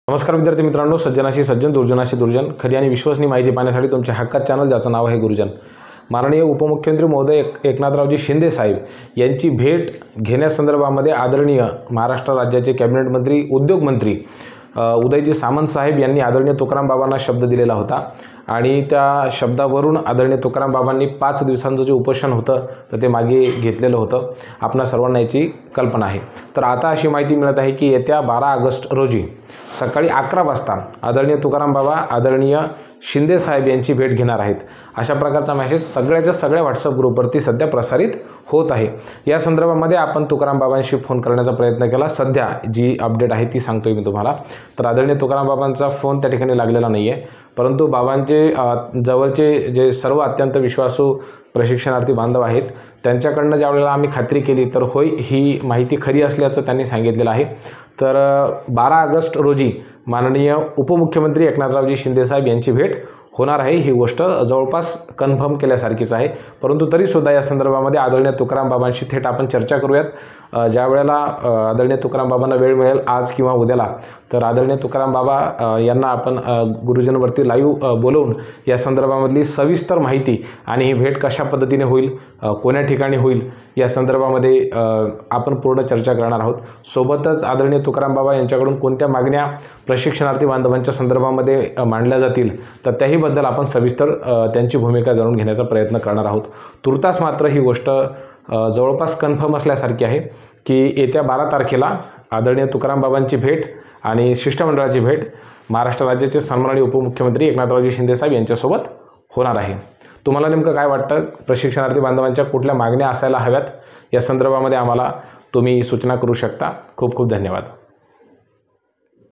नमस्कार विद्यार्थी मित्रांनो, सज्जनाशी सज्जन दुर्जनाशी दुर्जन खरी आणि विश्वसनीय माहिती पाहण्यासाठी तुमच्या हक्काचं चॅनल ज्याचं नाव आहे गुरुजन। माननीय उपमुख्यमंत्री महोदय एकनाथरावजी शिंदे साहेब यांची भेट घेण्यासंदर्भामध्ये आदरणीय महाराष्ट्र राज्याचे कॅबिनेट मंत्री उद्योग मंत्री उदयजी सामंत साहेब यांनी आदरणीय तुकाराम बाबांना शब्द दिलेला होता आणि त्या शब्दावरून आदरणीय तुकाराम बाबांनी 5 दिवसांचं जे उपोषण होतं तर ते मागे घेतलेलं होतं। आपणा सर्वांना याची कल्पना आहे। तर आता अशी माहिती मिळत आहे की येत्या 12 ऑगस्ट रोजी सकाळी 11 वाजता आदरणीय तुकाराम बाबा आदरणीय शिंदे साहेब यांची भेट घेणार आहेत। अशा प्रकारचा मेसेज सगळ्याच्या सगळ्या व्हॉट्सअप ग्रुपवरती सध्या प्रसारित होत आहे। या संदर्भामध्ये आपण तुकाराम बाबांशी फोन करण्याचा प्रयत्न केला। सध्या जी अपडेट आहे ती सांगतोय मी तुम्हाला। तर आदरणीय तुकाराम बाबांचा फोन त्या ठिकाणी लागलेला नाही आहे, परंतु बाबांचे जवळचे जे सर्व अत्यंत विश्वासू प्रशिक्षणार्थी बांधव आहेत त्यांच्याकडनं ज्यावेळेला आम्ही खात्री केली तर होय ही माहिती खरी असल्याचं त्यांनी सांगितलेलं आहे। तर 12 ऑगस्ट रोजी माननीय उपमुख्यमंत्री एकनाथरावजी शिंदे साहेब यांची भेट होणार आहे। ही गोष्ट जवळपास कन्फर्म केल्यासारखीच आहे, परंतु तरीसुद्धा या संदर्भामध्ये आदरणीय तुकाराम बाबांशी थेट आपण चर्चा करूयात। ज्या वेळेला आदरणीय तुकाराम बाबांना वेळ मिळेल आज किंवा उद्याला तर आदरणीय तुकाराम बाबा यांना आपण गुरुजनवरती लाईव्ह बोलवून या संदर्भामधली सविस्तर माहिती आणि ही भेट कशा पद्धतीने होईल, कोण्या ठिकाणी होईल या संदर्भामध्ये आपण पूर्ण चर्चा करणार आहोत। सोबतच आदरणीय तुकाराम बाबा यांच्याकडून कोणत्या मागण्या प्रशिक्षणार्थी बांधवांच्या संदर्भामध्ये मांडल्या जातील तर त्याही बद्दल आपण सविस्तर त्यांची भूमिका जाणून घेण्याचा प्रयत्न करणार आहोत। तुर्तास मात्र ही गोष्ट जवळपास कन्फर्म असल्यासारखी आहे की येत्या 12 तारखेला आदरणीय तुकाराम बाबांची भेट आणि शिष्टमंडळाची भेट महाराष्ट्र राज्याचे सन्माननीय उपमुख्यमंत्री एकनाथरावजी शिंदे साहेब यांच्यासोबत होणार आहे। तुम्हाला नेमकं काय वाटतं? प्रशिक्षणार्थी बांधवांच्या कुठल्या मागण्या असायला हव्यात या संदर्भामध्ये आम्हाला तुम्ही सूचना करू शकता। खूप खूप धन्यवाद।